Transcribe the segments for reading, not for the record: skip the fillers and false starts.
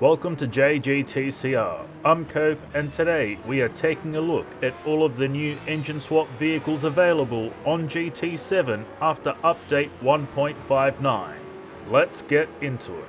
Welcome to JGTCR. I'm Cope, and today we are taking a look at all of the new engine swap vehicles available on GT7 after update 1.59. Let's get into it.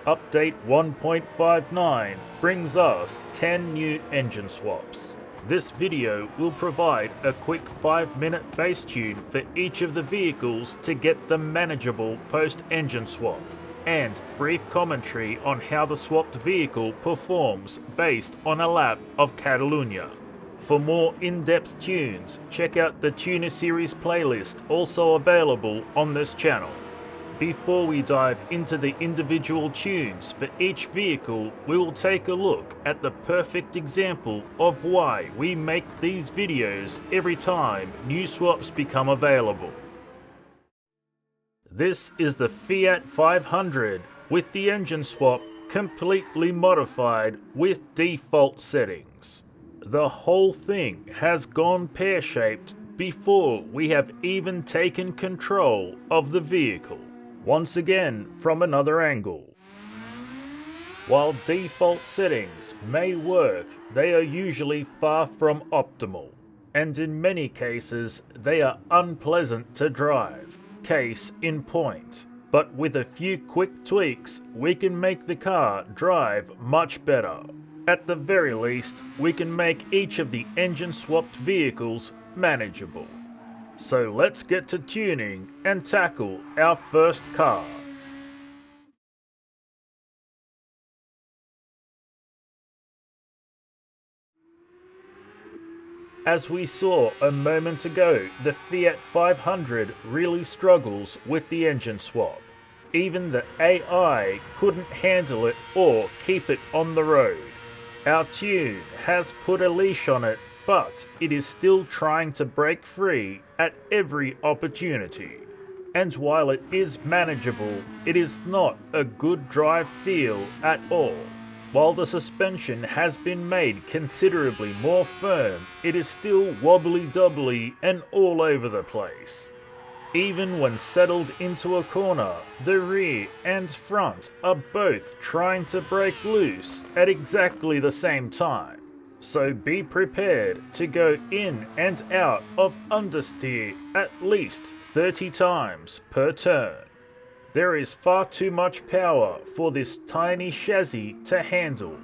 Update 1.59 brings us 10 new engine swaps. This video will provide a quick 5-minute base tune for each of the vehicles to get them manageable post-engine swap, and brief commentary on how the swapped vehicle performs based on a lap of Catalunya. For more in-depth tunes, check out the Tuner Series playlist also available on this channel. Before we dive into the individual tunes for each vehicle, we will take a look at the perfect example of why we make these videos every time new swaps become available. This is the Fiat 500 with the engine swap completely modified with default settings. The whole thing has gone pear-shaped before we have even taken control of the vehicle. Once again from another angle. While default settings may work, they are usually far from optimal, and in many cases they are unpleasant to drive. Case in point. But with a few quick tweaks, we can make the car drive much better. At the very least, we can make each of the engine swapped vehicles manageable. So let's get to tuning and tackle our first car. As we saw a moment ago, the Fiat 500 really struggles with the engine swap. Even the AI couldn't handle it or keep it on the road. Our tune has put a leash on it, but it is still trying to break free at every opportunity. And while it is manageable, it is not a good drive feel at all. While the suspension has been made considerably more firm, it is still wobbly-dobbly and all over the place. Even when settled into a corner, the rear and front are both trying to break loose at exactly the same time. So be prepared to go in and out of understeer at least 30 times per turn. There is far too much power for this tiny chassis to handle.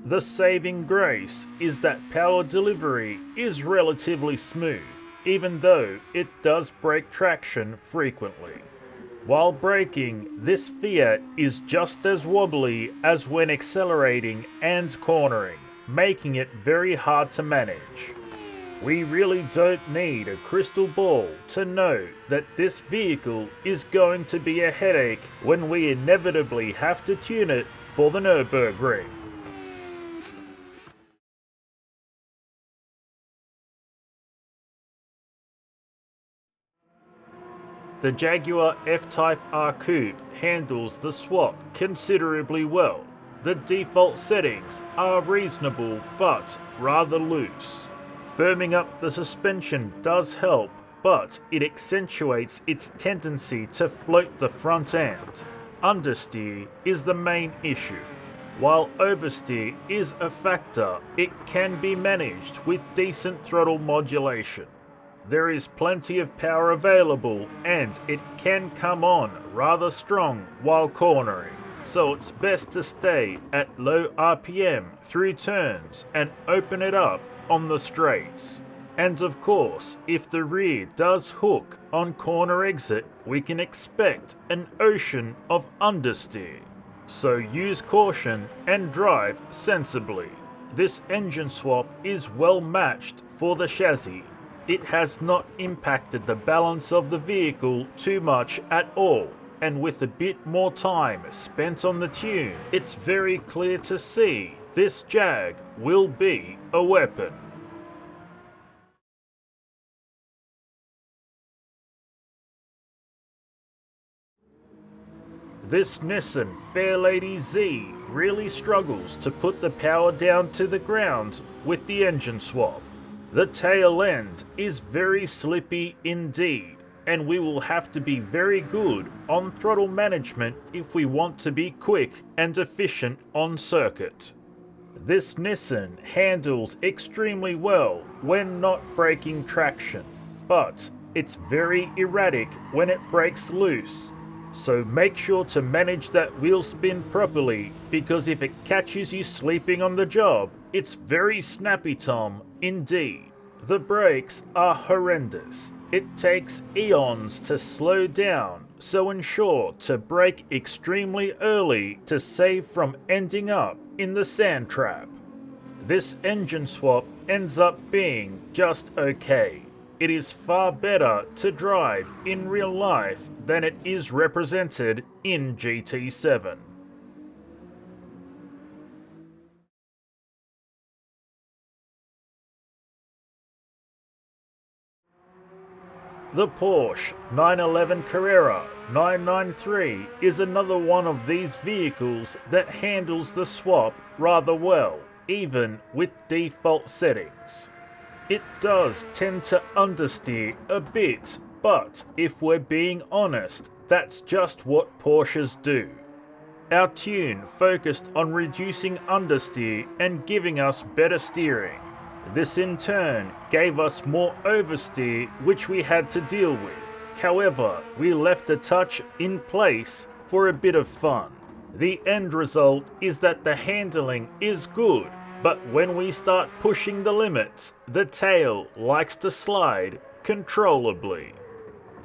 The saving grace is that power delivery is relatively smooth, even though it does break traction frequently. While braking, this Fiat is just as wobbly as when accelerating and cornering, making it very hard to manage. We really don't need a crystal ball to know that this vehicle is going to be a headache when we inevitably have to tune it for the Nürburgring. The Jaguar F-Type R Coupe handles the swap considerably well. The default settings are reasonable but rather loose. Firming up the suspension does help, but it accentuates its tendency to float the front end. Understeer is the main issue. While oversteer is a factor, it can be managed with decent throttle modulation. There is plenty of power available and it can come on rather strong while cornering, so it's best to stay at low RPM through turns and open it up on the straights. And of course, if the rear does hook on corner exit, we can expect an ocean of understeer. So use caution and drive sensibly. This engine swap is well matched for the chassis. It has not impacted the balance of the vehicle too much at all, and with a bit more time spent on the tune, it's very clear to see this Jag will be a weapon. This Nissan Fairlady Z really struggles to put the power down to the ground with the engine swap. The tail end is very slippy indeed, and we will have to be very good on throttle management if we want to be quick and efficient on circuit. This Nissan handles extremely well when not breaking traction, but it's very erratic when it breaks loose. So make sure to manage that wheel spin properly, because if it catches you sleeping on the job, it's very snappy Tom indeed. The brakes are horrendous. It takes eons to slow down, so ensure to brake extremely early to save from ending up in the sand trap. This engine swap ends up being just okay. It is far better to drive in real life than it is represented in GT7. The Porsche 911 Carrera 993 is another one of these vehicles that handles the swap rather well, even with default settings. It does tend to understeer a bit, but if we're being honest, that's just what Porsches do. Our tune focused on reducing understeer and giving us better steering. This in turn gave us more oversteer, which we had to deal with. However, we left a touch in place for a bit of fun. The end result is that the handling is good, but when we start pushing the limits, the tail likes to slide controllably.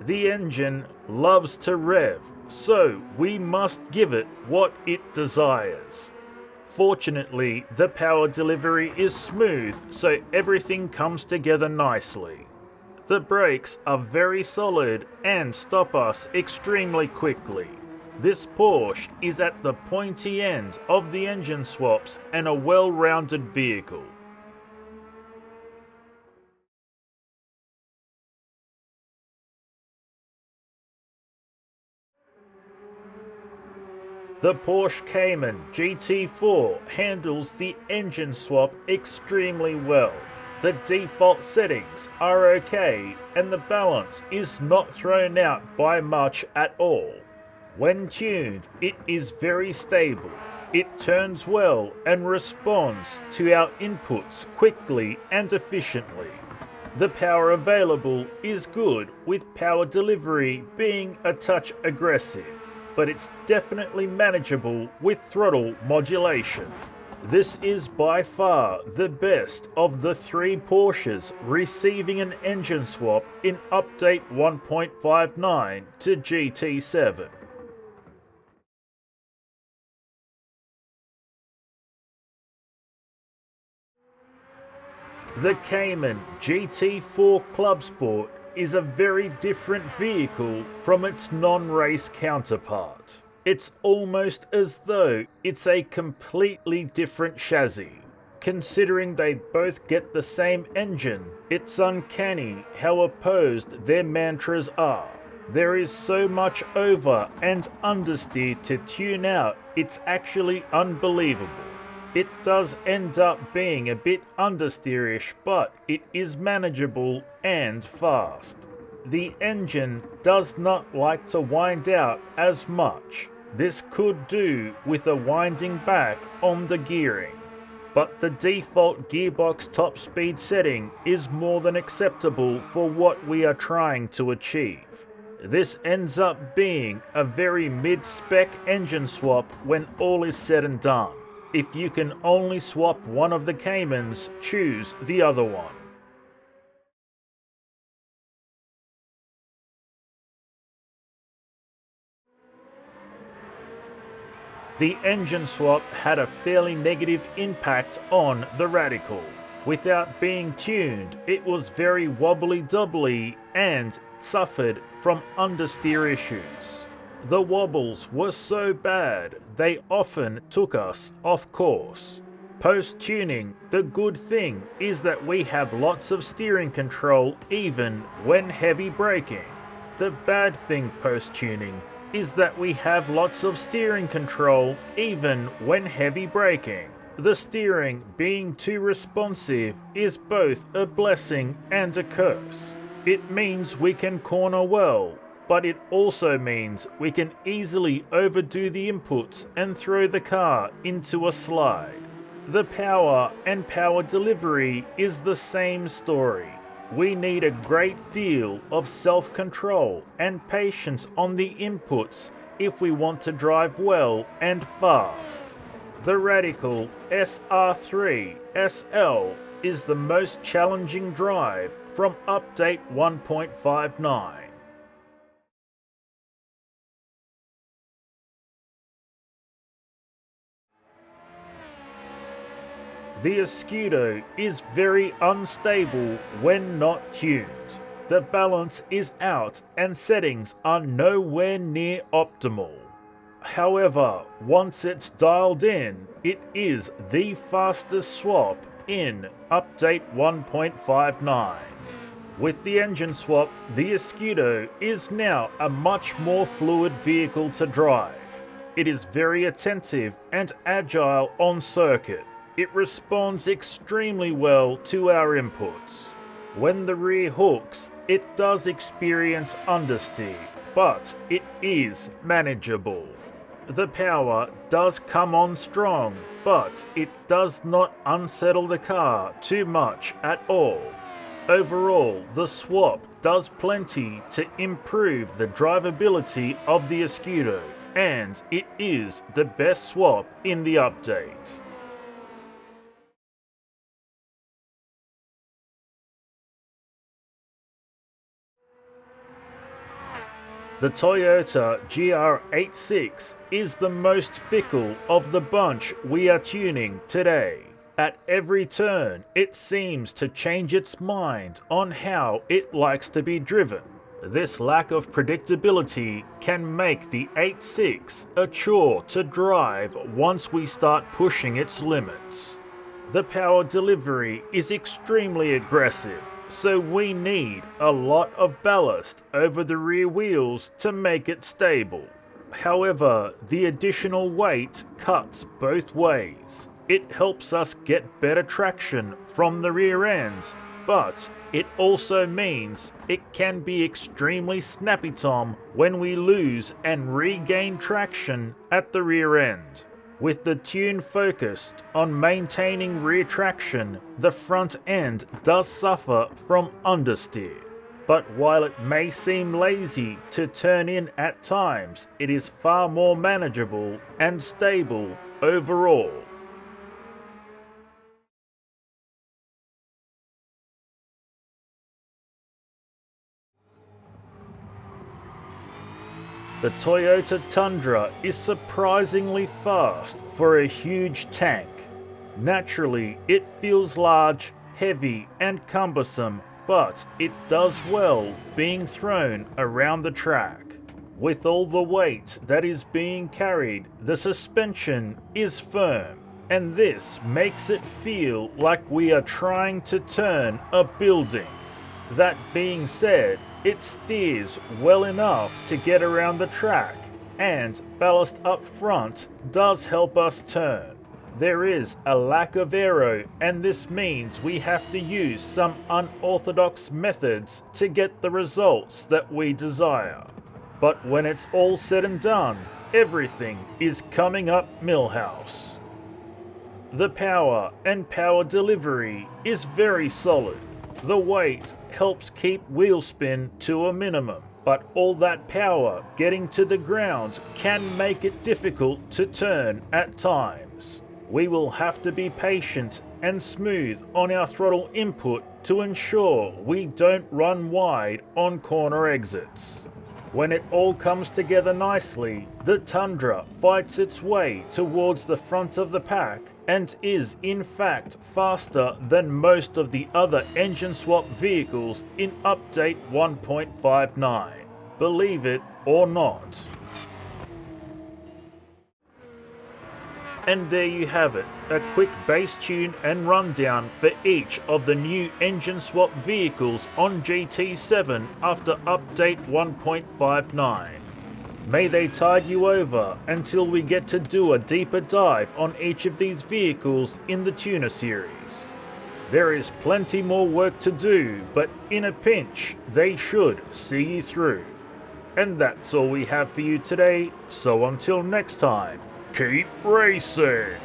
The engine loves to rev, so we must give it what it desires. Fortunately, the power delivery is smooth, so everything comes together nicely. The brakes are very solid and stop us extremely quickly. This Porsche is at the pointy end of the engine swaps and a well-rounded vehicle. The Porsche Cayman GT4 handles the engine swap extremely well. The default settings are okay and the balance is not thrown out by much at all. When tuned, it is very stable. It turns well and responds to our inputs quickly and efficiently. The power available is good, with power delivery being a touch aggressive, but it's definitely manageable with throttle modulation. This is by far the best of the three Porsches receiving an engine swap in update 1.59 to GT7. The Cayman GT4 Clubsport is a very different vehicle from its non-race counterpart. It's almost as though it's a completely different chassis. Considering they both get the same engine, it's uncanny how opposed their mantras are. There is so much over and understeer to tune out, it's actually unbelievable. It does end up being a bit understeerish, but it is manageable and fast. The engine does not like to wind out as much. This could do with a winding back on the gearing, but the default gearbox top speed setting is more than acceptable for what we are trying to achieve. This ends up being a very mid-spec engine swap when all is said and done. If you can only swap one of the Caymans, choose the other one. The engine swap had a fairly negative impact on the Radical. Without being tuned, it was very wobbly-doubly and suffered from understeer issues. The wobbles were so bad, they often took us off course. Post-tuning, the good thing is that we have lots of steering control even when heavy braking. The bad thing post-tuning is that we have lots of steering control even when heavy braking. The steering being too responsive is both a blessing and a curse. It means we can corner well, but it also means we can easily overdo the inputs and throw the car into a slide. The power and power delivery is the same story. We need a great deal of self-control and patience on the inputs if we want to drive well and fast. The radical SR3 SL is the most challenging drive from update 1.59. The Escudo is very unstable when not tuned. The balance is out and settings are nowhere near optimal. However, once it's dialed in, it is the fastest swap in update 1.59. With the engine swap, the Escudo is now a much more fluid vehicle to drive. It is very attentive and agile on circuit. It responds extremely well to our inputs. When the rear hooks, it does experience understeer, but it is manageable. The power does come on strong, but it does not unsettle the car too much at all. Overall, the swap does plenty to improve the drivability of the Escudo, and it is the best swap in the update. The Toyota GR86 is the most fickle of the bunch we are tuning today. At every turn, it seems to change its mind on how it likes to be driven. This lack of predictability can make the 86 a chore to drive once we start pushing its limits. The power delivery is extremely aggressive, so we need a lot of ballast over the rear wheels to make it stable. However, the additional weight cuts both ways. It helps us get better traction from the rear end, but it also means it can be extremely snappy-tom when we lose and regain traction at the rear end. With the tune focused on maintaining rear traction, the front end does suffer from understeer. But while it may seem lazy to turn in at times, it is far more manageable and stable overall. The Toyota Tundra is surprisingly fast for a huge tank. Naturally, it feels large, heavy, and cumbersome, but it does well being thrown around the track. With all the weight that is being carried, the suspension is firm, and this makes it feel like we are trying to turn a building. That being said, it steers well enough to get around the track, and ballast up front does help us turn. There is a lack of aero, and this means we have to use some unorthodox methods to get the results that we desire. But when it's all said and done, everything is coming up Millhouse. The power and power delivery is very solid. The weight helps keep wheel spin to a minimum, but all that power getting to the ground can make it difficult to turn at times. We will have to be patient and smooth on our throttle input to ensure we don't run wide on corner exits. When it all comes together nicely, the Tundra fights its way towards the front of the pack and is in fact faster than most of the other engine swap vehicles in update 1.59. Believe it or not. And there you have it, a quick base tune and rundown for each of the new engine swap vehicles on GT7 after update 1.59. May they tide you over until we get to do a deeper dive on each of these vehicles in the tuner series. There is plenty more work to do, but in a pinch, they should see you through. And that's all we have for you today, so until next time, keep racing!